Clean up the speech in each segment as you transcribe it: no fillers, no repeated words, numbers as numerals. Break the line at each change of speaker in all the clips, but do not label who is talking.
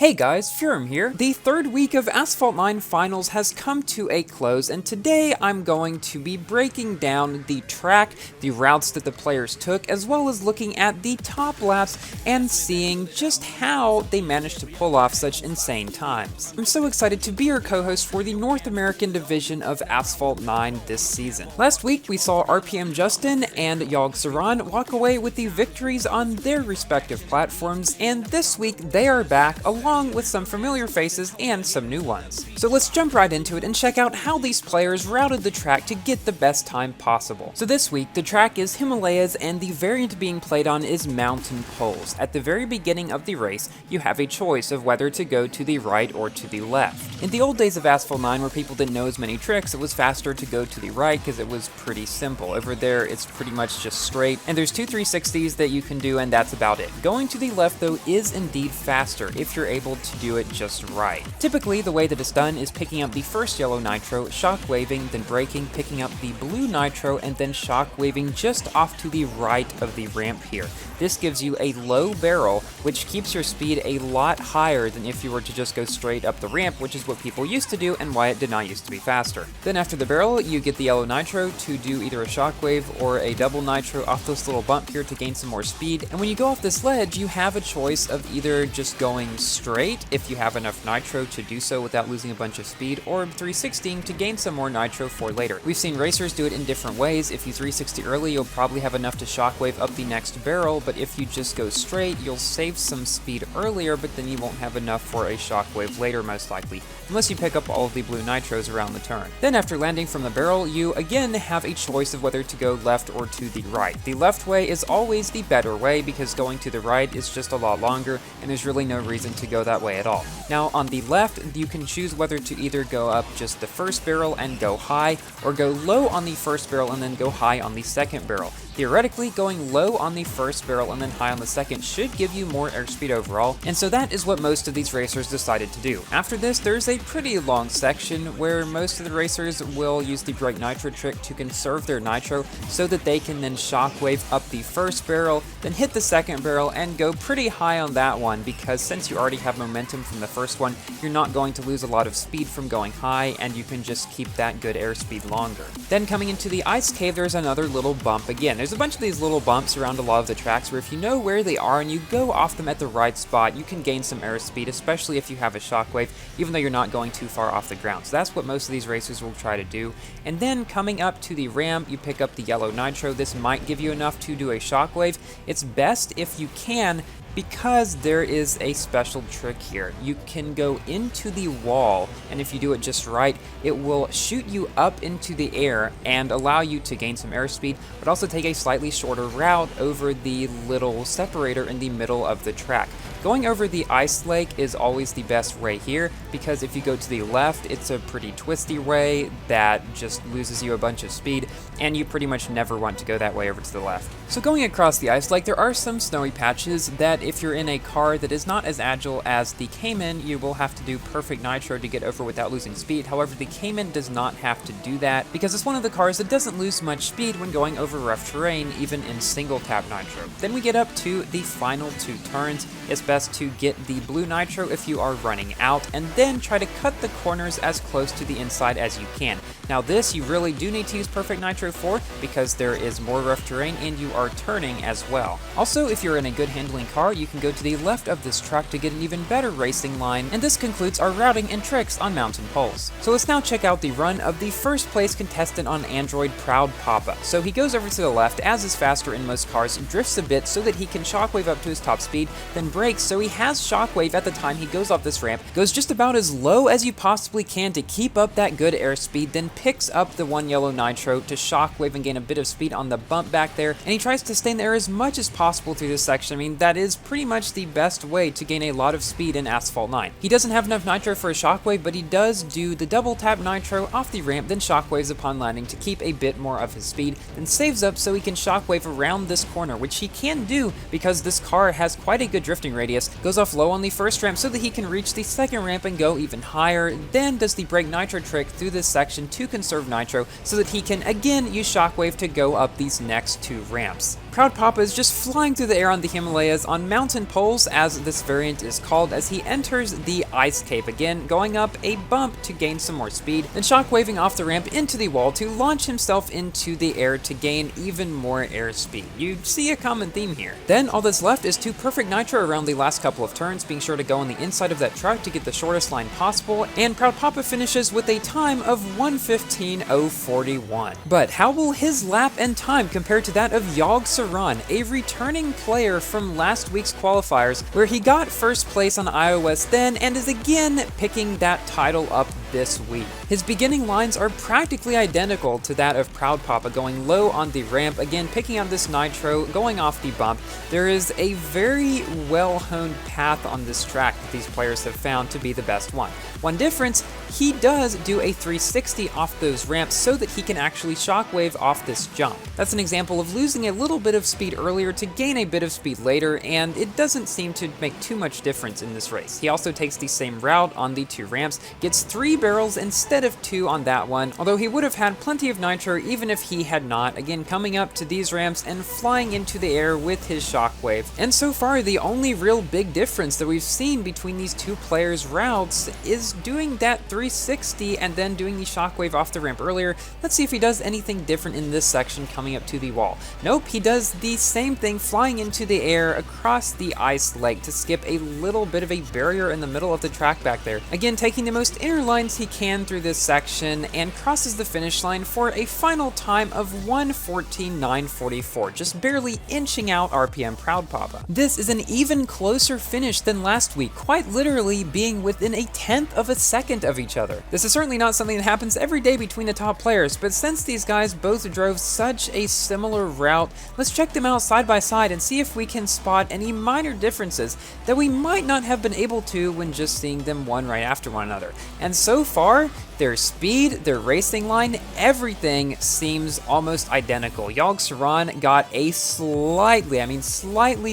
Hey guys, Furum here. The third week of Asphalt 9 Finals has come to a close, and today I'm going to be breaking down the track, the routes that the players took, as well as looking at the top laps and seeing just how they managed to pull off such insane times. I'm so excited to be your co-host for the North American division of Asphalt 9 this season. Last week we saw RPM Justin and Yogg Saran walk away with the victories on their respective platforms, and this week they are back along with some familiar faces and some new ones. So let's jump right into it and check out how these players routed the track to get the best time possible. So this week, the track is Himalayas and the variant being played on is mountain poles. At the very beginning of the race, you have a choice of whether to go to the right or to the left. In the old days of Asphalt 9 where people didn't know as many tricks, it was faster to go to the right because it was pretty simple. Over there, it's pretty much just straight, and there's two 360s that you can do, and that's about it. Going to the left, though, is indeed faster if you're able to do it just right. Typically, the way that it's done is picking up the first yellow nitro, shock-waving, then braking, picking up the blue nitro, and then shock-waving just off to the right of the ramp here. This gives you a low barrel, which keeps your speed a lot higher than if you were to just go straight up the ramp, which is what people used to do and why it did not used to be faster. Then after the barrel, you get the yellow nitro to do either a shockwave or a double nitro off this little bump here to gain some more speed. And when you go off this ledge, you have a choice of either just going straight if you have enough nitro to do so without losing a bunch of speed, or 360ing to gain some more nitro for later. We've seen racers do it in different ways. If you 360 early, you'll probably have enough to shockwave up the next barrel, but if you just go straight, you'll save some speed earlier, but then you won't have enough for a shockwave later most likely, unless you pick up all of the blue nitros around the turn. Then after landing from the barrel, you again have a choice of whether to go left or to the right. The left way is always the better way because going to the right is just a lot longer, and there's really no reason to go that way at all. Now on the left, you can choose whether to either go up just the first barrel and go high, or go low on the first barrel and then go high on the second barrel. Theoretically, going low on the first barrel and then high on the second should give you more airspeed overall, and so that is what most of these racers decided to do. After this, there's a pretty long section where most of the racers will use the brake nitro trick to conserve their nitro so that they can then shockwave up the first barrel, then hit the second barrel and go pretty high on that one, because since you already have momentum from the first one, you're not going to lose a lot of speed from going high, and you can just keep that good airspeed longer. Then coming into the ice cave, there's another little bump again. There's a bunch of these little bumps around a lot of the tracks where if you know where they are and you go off them at the right spot, you can gain some airspeed, especially if you have a shockwave, even though you're not going too far off the ground. So that's what most of these racers will try to do. And then coming up to the ramp, you pick up the yellow nitro. This might give you enough to do a shockwave. It's best if you can, because there is a special trick here. You can go into the wall, and if you do it just right, it will shoot you up into the air and allow you to gain some airspeed, but also take a slightly shorter route over the little separator in the middle of the track. Going over the ice lake is always the best way here, because if you go to the left, it's a pretty twisty way that just loses you a bunch of speed, and you pretty much never want to go that way over to the left. So going across the ice lake, there are some snowy patches that if you're in a car that is not as agile as the Cayman, you will have to do perfect nitro to get over without losing speed. However, the Cayman does not have to do that because it's one of the cars that doesn't lose much speed when going over rough terrain, even in single tap nitro. Then we get up to the final two turns. It's best to get the blue nitro if you are running out, and then try to cut the corners as close to the inside as you can. Now this you really do need to use perfect nitro for, because there is more rough terrain and you are turning as well. Also, if you're in a good handling car, you can go to the left of this track to get an even better racing line, and this concludes our routing and tricks on mountain poles. So let's now check out the run of the first place contestant on Android, Proud Papa. So he goes over to the left, as is faster in most cars, drifts a bit so that he can shockwave up to his top speed, then brakes so he has shockwave at the time he goes off this ramp, goes just about as low as you possibly can to keep up that good airspeed, then picks up the one yellow nitro to shockwave and gain a bit of speed on the bump back there, and he tries to stay in the air as much as possible through this section. I mean, that is pretty much the best way to gain a lot of speed in Asphalt 9. He doesn't have enough nitro for a shockwave, but he does do the double tap nitro off the ramp, then shockwaves upon landing to keep a bit more of his speed, then saves up so he can shockwave around this corner, which he can do because this car has quite a good drifting radius, goes off low on the first ramp so that he can reach the second ramp and go even higher, then does the brake nitro trick through this section to conserve nitro so that he can again use shockwave to go up these next two ramps. Proud Papa is just flying through the air on the Himalayas on mountain poles, as this variant is called, as he enters the ice cape again, going up a bump to gain some more speed, then shockwaving off the ramp into the wall to launch himself into the air to gain even more airspeed. You see a common theme here. Then all that's left is to perfect nitro around the last couple of turns, being sure to go on the inside of that truck to get the shortest line possible, and Proud Papa finishes with a time of 1:15.041. But how will his lap and time compare to that of Yog Saran, a returning player from last week's qualifiers, where he got first place on iOS then and is again picking that title up this week? His beginning lines are practically identical to that of Proud Papa, going low on the ramp, again picking out this nitro, going off the bump. There is a very well-honed path on this track that these players have found to be the best one. One difference, he does do a 360 off those ramps so that he can actually shockwave off this jump. That's an example of losing a little bit of speed earlier to gain a bit of speed later, and it doesn't seem to make too much difference in this race. He also takes the same route on the 2 ramps, gets 3 barrels instead of 2 on that one, although he would have had plenty of nitro even if he had not, again coming up to these ramps and flying into the air with his shockwave. And so far, the only real big difference that we've seen between these 2 players' routes is doing that 360 and then doing the shockwave off the ramp earlier. Let's see if he does anything different in this section coming up to the wall. Nope, he does the same thing, flying into the air across the ice lake to skip a little bit of a barrier in the middle of the track back there. Again, taking the most inner lines he can through this section, and crosses the finish line for a final time of 1:14.944, just barely inching out RPM Proud Papa. This is an even closer finish than last week, quite literally being within a 1/10 of a second of each other. This is certainly not something that happens every day between the top players, but since these guys both drove such a similar route, let's check them out side by side and see if we can spot any minor differences that we might not have been able to when just seeing them one right after one another. And so far, their speed, their racing line, everything seems almost identical. Yog Saran got a slightly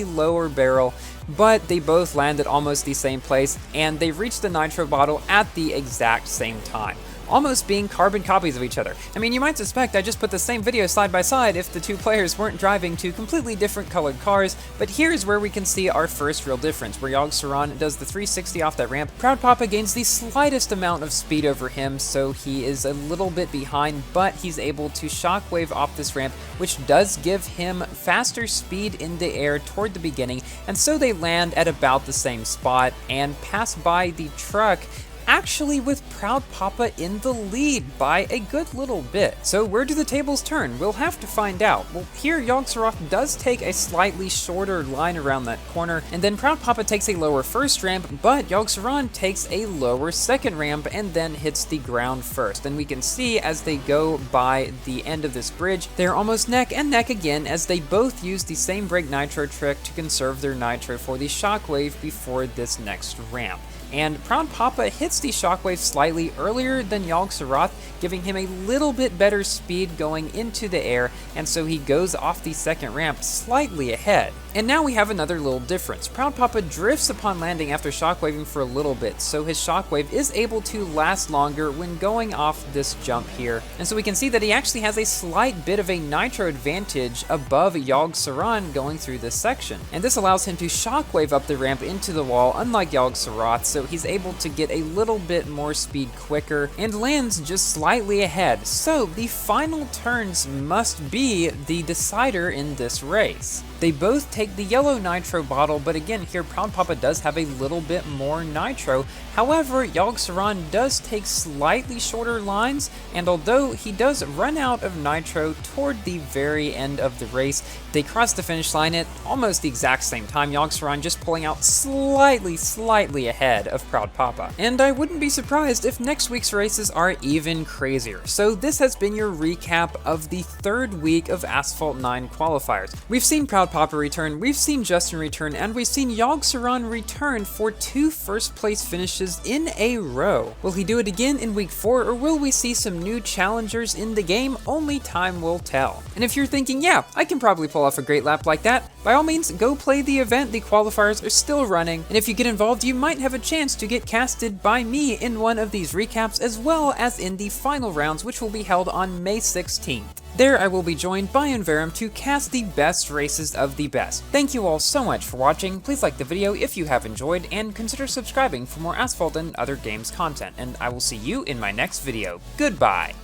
lower barrel, but they both landed almost the same place, and they reached the nitro bottle at the exact same time, almost being carbon copies of each other. I mean, you might suspect I just put the same video side by side if the 2 players weren't driving 2 completely different colored cars, but here's where we can see our first real difference, where Yog Saran does the 360 off that ramp. Proud Papa gains the slightest amount of speed over him, so he is a little bit behind, but he's able to shockwave off this ramp, which does give him faster speed in the air toward the beginning, and so they land at about the same spot and pass by the truck, actually with Proud Papa in the lead by a good little bit. So where do the tables turn? We'll have to find out. Well, here Yog Saran does take a slightly shorter line around that corner, and then Proud Papa takes a lower first ramp, but Yog Saran takes a lower second ramp and then hits the ground first. And we can see as they go by the end of this bridge, they're almost neck and neck again, as they both use the same brake nitro trick to conserve their nitro for the shockwave before this next ramp. And Proud Papa hits the shockwave slightly earlier than Yog Saran, giving him a little bit better speed going into the air, and so he goes off the second ramp slightly ahead. And now we have another little difference. Proud Papa drifts upon landing after shockwaving for a little bit, so his shockwave is able to last longer when going off this jump here. And so we can see that he actually has a slight bit of a nitro advantage above Yog Saran going through this section. And this allows him to shockwave up the ramp into the wall, unlike Yog Saran, so he's able to get a little bit more speed quicker and lands just slightly ahead. So the final turns must be the decider in this race. They both take the yellow nitro bottle, but again, here Proud Papa does have a little bit more nitro. However, Yog Saran does take slightly shorter lines, and although he does run out of nitro toward the very end of the race, they cross the finish line at almost the exact same time, Yog Saran just pulling out slightly ahead of Proud Papa. And I wouldn't be surprised if next week's races are even crazier. So this has been your recap of the 3rd week of Asphalt 9 qualifiers. We've seen Proud Papa return, we've seen Justin return, and we've seen Yog Saran return for 2 first place finishes in a row. Will he do it again in week 4, or will we see some new challengers in the game? Only time will tell. And if you're thinking, yeah, I can probably pull off a great lap like that, by all means, go play the event. The qualifiers are still running, and if you get involved, you might have a chance to get casted by me in one of these recaps, as well as in the final rounds, which will be held on May 16th. There I will be joined by Enverum to cast the best races of the best. Thank you all so much for watching. Please like the video if you have enjoyed, and consider subscribing for more Asphalt and other games content, and I will see you in my next video. Goodbye!